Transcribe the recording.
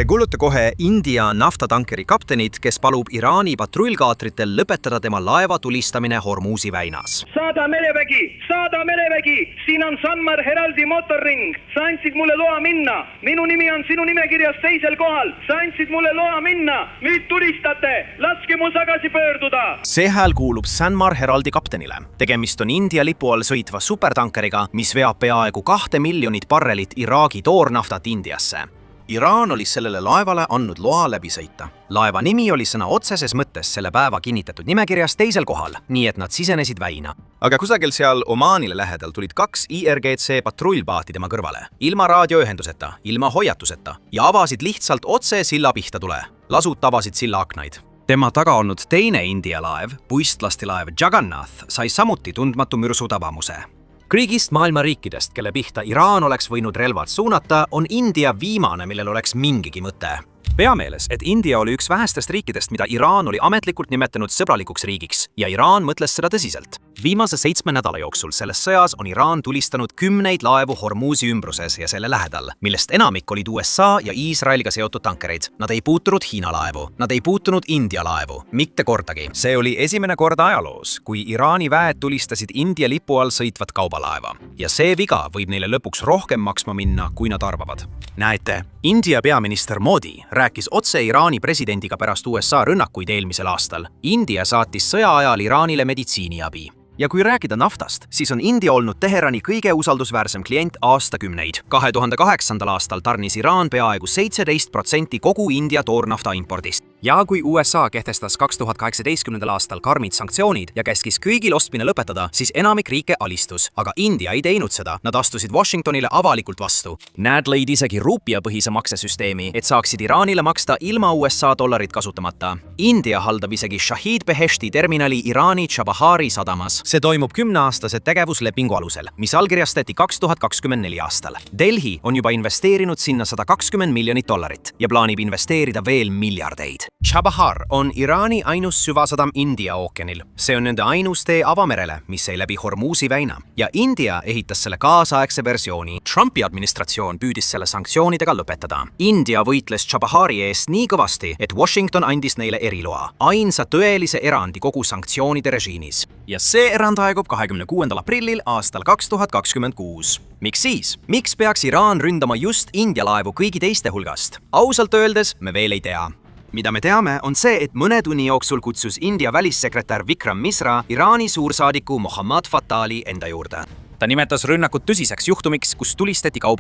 Te kuulute kohe India naftatankeri kaptenit, kes palub Iraani patrullkaatritel lõpetada tema laeva tulistamine Hormuzi väinas. Saada merevägi! Siin on Sanmar Heraldi motorring. Sa andsid mulle loa minna. Minu nimi on sinu nimekirjas teisel kohal. Sa andsid mulle loa minna. Nüüd tulistate. Laske mu tagasi pöörduda. See hääl kuulub Sanmar Heraldi kaptenile. Tegemist on India lipu all sõitva supertankeriga, mis veab peaaegu 2 miljonit barrelit Iraagi toornaftat Indiasse. Iraan oli sellele laevale andnud loa läbi sõita. Laeva nimi oli sõna otseses mõttes selle päeva kinnitatud nimekirjas teisel kohal, nii et nad sisenesid väina. Aga kusagil seal Omaanile lähedal tulid 2 IRGC patrullpaati tema kõrvale, ilma raadioühenduseta, ilma hoiatuseta ja avasid lihtsalt otse silla pihta tule. Lasutavasid silla aknaid. Tema taga olnud teine India laev, puistlastilaev Jagannath, sai samuti tundmatu mürsu tabamuse. Kõigist maailma riikidest, kelle pihta Iraan oleks võinud relvad suunata, on India viimane, millel oleks mingigi mõte. Peameeles, et India oli üks vähestest riikidest, mida Iraan oli ametlikult nimetanud sõbralikuks riigiks ja Iraan mõtles seda tõsiselt. Viimase 7 nädala jooksul selles sõjas on Iraan tulistanud 10 laevu Hormuzi ümbruses ja selle lähedal, millest enamik olid USA ja Iisraeliga seotud tankereid. Nad ei puutunud Hiina laevu, nad ei puutunud India laevu, mitte kordagi. See oli esimene kord ajaloos, kui Iraani väed tulistasid India lipu all sõitvat kaubalaeva. Ja see viga võib neile lõpuks rohkem maksma minna, kui nad arvavad. Näete, India peaminister Modi rääkis otse Iraani presidendiga pärast USA rünnakuid eelmisel aastal. India saatis sõja ajal Iraanile meditsiiniabi. Ja kui rääkida naftast, siis on India olnud Teherani kõige usaldusväärsem klient aastakümneid. 2008. aastal tarnis Iraan peaaegu 17% kogu India toornafta impordist. Ja kui USA kehtestas 2018. aastal karmid sanktsioonid ja käskis kõigil ostmine lõpetada, siis enamik riike alistus. Aga India ei teinud seda, nad astusid Washingtonile avalikult vastu. Nad lõid isegi rupiapõhise maksesüsteemi, et saaksid Iraanile maksta ilma USA dollarit kasutamata. India haldab isegi Shahid Beheshti terminali Iraani Chabahari sadamas. See toimub 10-aastase tegevuslepingu alusel, mis allkirjastati 2024 aastal. Delhi on juba investeerinud sinna $120 miljonit ja plaanib investeerida veel miljardeid. Chabahar on Iraani ainus süvasadam India ookeanil. See on nende ainus tee avamerele, mis ei läbi Hormuzi väina. Ja India ehitas selle kaasaegse versiooni. Trumpi administratsioon püüdis selle sanktsioonidega lõpetada. India võitles Chabahari eest nii kõvasti, et Washington andis neile eriloa. Ainsa tõelise erandi kogu sanktsioonide režiimis. Ja see erand aegub 26. aprillil aastal 2026. Miks siis? Miks peaks Iraan ründama just India laevu kõigi teiste hulgast? Ausalt öeldes me veel ei tea. Mida me teame, on see, et mõne tunni jooksul kutsus India välissekretär Vikram Misra Iraani suursaadiku Mohammad Fatali enda juurde. Ta nimetas rünnakut tõsiseks juhtumiks, kus tulistati kauba